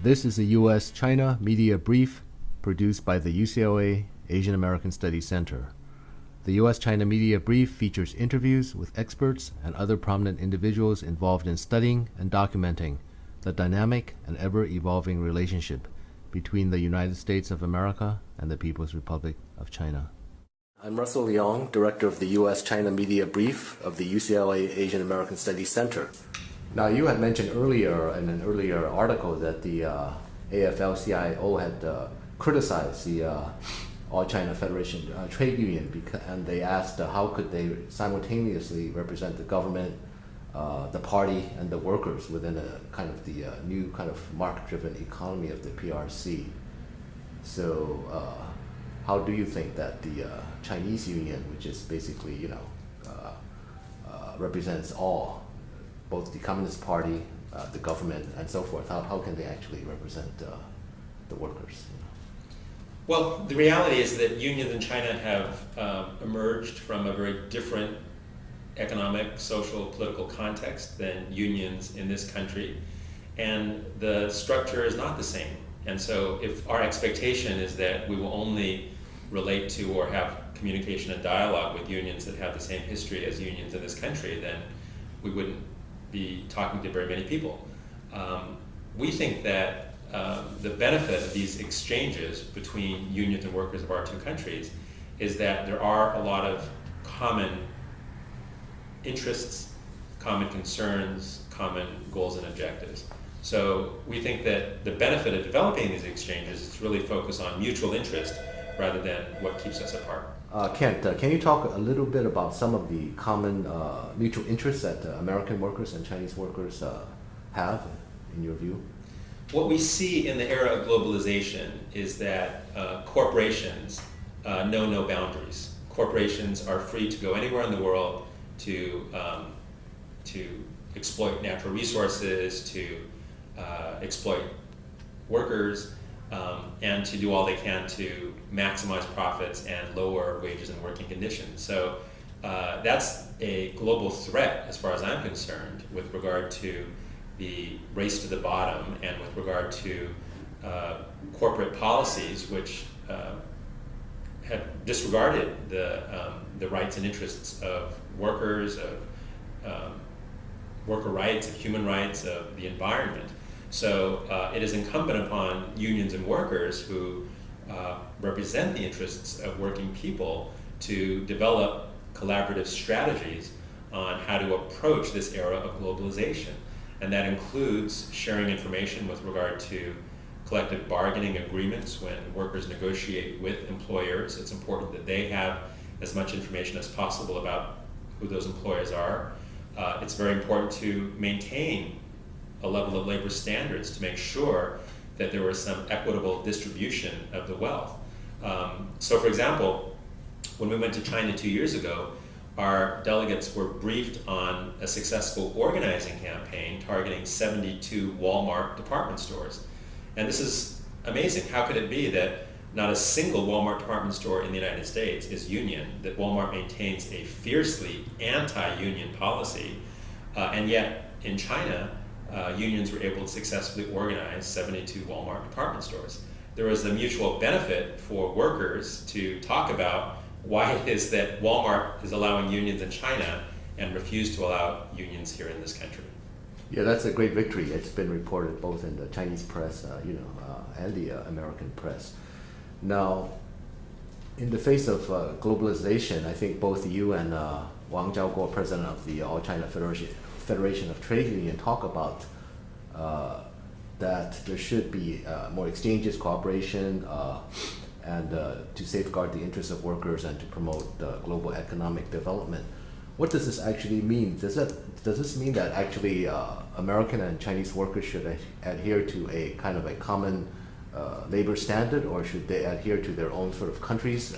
This is a U.S.-China media brief produced by the UCLA Asian American Studies Center. The U.S.-China media brief features interviews with experts and other prominent individuals involved in studying and documenting the dynamic and ever-evolving relationship between the United States of America and the People's Republic of China. I'm Russell Leong, Director of the U.S.-China Media Brief of the UCLA Asian American Studies Center. Now, you had mentioned earlier in an earlier article that the AFL-CIO had criticized the All China Federation Trade Union, and they asked how could they simultaneously represent the government, the party, and the workers within a kind of the new kind of market-driven economy of the PRC. So, how do you think that the Chinese Union, which is basically, represents all, both the Communist Party, the government, and so forth, how can they actually represent the workers? Well, the reality is that unions in China have emerged from a very different economic, social, political context than unions in this country, and the structure is not the same. And so if our expectation is that we will only relate to or have communication and dialogue with unions that have the same history as unions in this country, then we wouldn't be talking to very many people. We think that the benefit of these exchanges between unions and workers of our two countries is that there are a lot of common interests, common concerns, common goals and objectives. So we think that the benefit of developing these exchanges is to really focus on mutual interest rather than what keeps us apart. Kent, can you talk a little bit about some of the common mutual interests that American workers and Chinese workers have, in your view? What we see in the era of globalization is that corporations know no boundaries. Corporations are free to go anywhere in the world to exploit natural resources, to exploit workers, and to do all they can to maximize profits and lower wages and working conditions. So that's a global threat as far as I'm concerned with regard to the race to the bottom and with regard to corporate policies which have disregarded the rights and interests of workers, of worker rights, of human rights, of the environment. So it is incumbent upon unions and workers who represent the interests of working people to develop collaborative strategies on how to approach this era of globalization. And that includes sharing information with regard to collective bargaining agreements when workers negotiate with employers. It's important that they have as much information as possible about who those employers are. It's very important to maintain a level of labor standards to make sure that there was some equitable distribution of the wealth. So for example, when we went to China 2 years ago, our delegates were briefed on a successful organizing campaign targeting 72 Walmart department stores. And this is amazing. How could it be that not a single Walmart department store in the United States is union, that Walmart maintains a fiercely anti-union policy, and yet in China, unions were able to successfully organize 72 Walmart department stores. There was a mutual benefit for workers to talk about why it is that Walmart is allowing unions in China and refused to allow unions here in this country. Yeah, that's a great victory. It's been reported both in the Chinese press, and the American press. Now, in the face of globalization, I think both you and Wang, president of the All China Federation of Trade Union, talk about that there should be more exchanges, cooperation, and to safeguard the interests of workers and to promote global economic development. What does this actually mean? Does this mean that actually American and Chinese workers should adhere to a kind of a common labor standard, or should they adhere to their own sort of countries'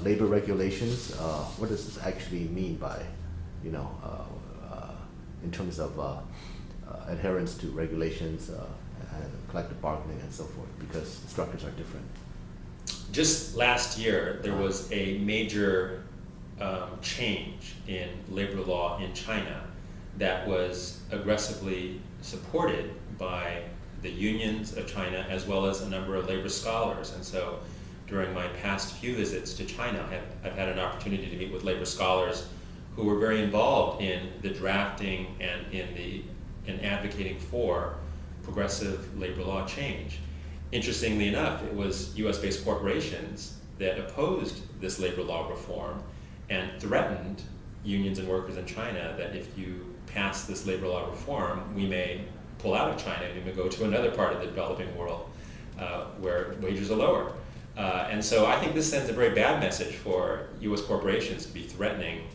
labor regulations? What does this actually mean by, in terms of adherence to regulations and collective bargaining and so forth, because the structures are different? Just last year, there was a major change in labor law in China that was aggressively supported by the unions of China as well as a number of labor scholars. And so during my past few visits to China, I've had an opportunity to meet with labor scholars who were very involved in the drafting and in advocating for progressive labor law change. Interestingly enough, it was US-based corporations that opposed this labor law reform and threatened unions and workers in China that if you pass this labor law reform, we may pull out of China and we may go to another part of the developing world where wages are lower. And so I think this sends a very bad message for US corporations to be threatening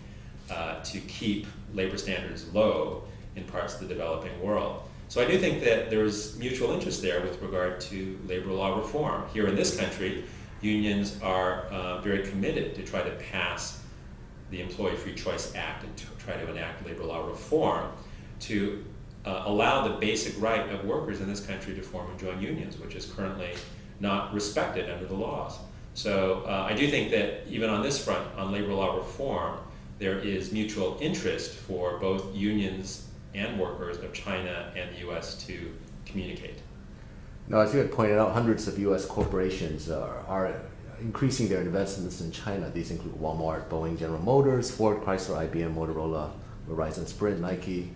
to keep labor standards low in parts of the developing world. So I do think that there's mutual interest there with regard to labor law reform. Here in this country, unions are very committed to try to pass the Employee Free Choice Act and to try to enact labor law reform to allow the basic right of workers in this country to form and join unions, which is currently not respected under the laws. So I do think that even on this front, on labor law reform, there is mutual interest for both unions and workers of China and the US to communicate. Now, as you had pointed out, hundreds of US corporations are increasing their investments in China. These include Walmart, Boeing, General Motors, Ford, Chrysler, IBM, Motorola, Verizon, Sprint, Nike,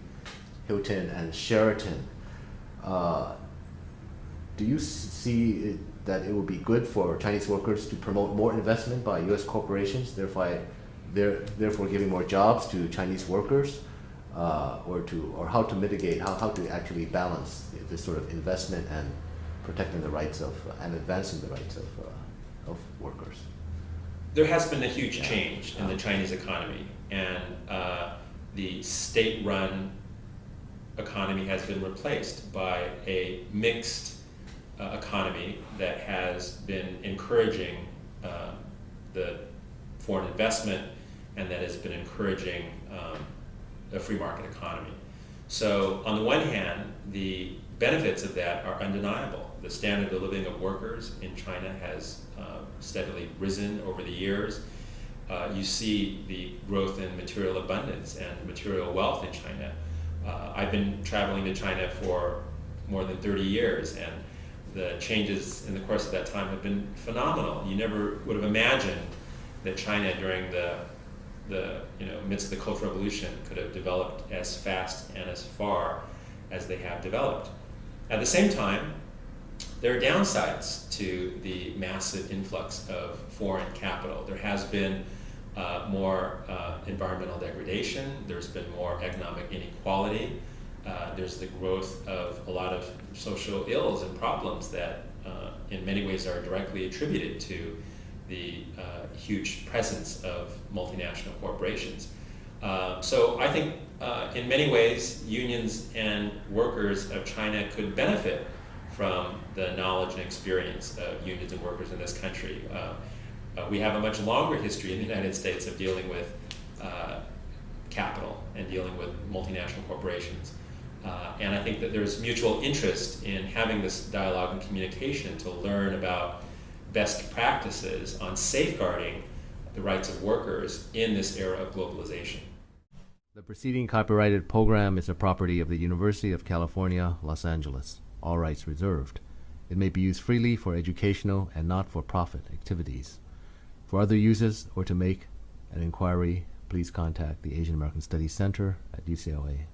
Hilton, and Sheraton. Do you see that it would be good for Chinese workers to promote more investment by US corporations, therefore giving more jobs to Chinese workers, or how to mitigate, how to actually balance this sort of investment and protecting the rights of and advancing the rights of workers? There has been a huge change in the Chinese economy, and the state-run economy has been replaced by a mixed economy that has been encouraging the foreign investment and that has been encouraging a free market economy. So on the one hand, the benefits of that are undeniable. The standard of living of workers in China has steadily risen over the years. You see the growth in material abundance and material wealth in China. I've been traveling to China for more than 30 years, and the changes in the course of that time have been phenomenal. You never would have imagined that China during the midst of the Cultural Revolution could have developed as fast and as far as they have developed. At the same time, there are downsides to the massive influx of foreign capital. There has been more environmental degradation, there's been more economic inequality, there's the growth of a lot of social ills and problems that in many ways are directly attributed to the huge presence of multinational corporations. So I think in many ways unions and workers of China could benefit from the knowledge and experience of unions and workers in this country. We have a much longer history in the United States of dealing with capital and dealing with multinational corporations. And I think that there's mutual interest in having this dialogue and communication to learn about best practices on safeguarding the rights of workers in this era of globalization. The preceding copyrighted program is a property of the University of California, Los Angeles. All rights reserved. It may be used freely for educational and not-for-profit activities. For other uses or to make an inquiry, please contact the Asian American Studies Center at UCLA.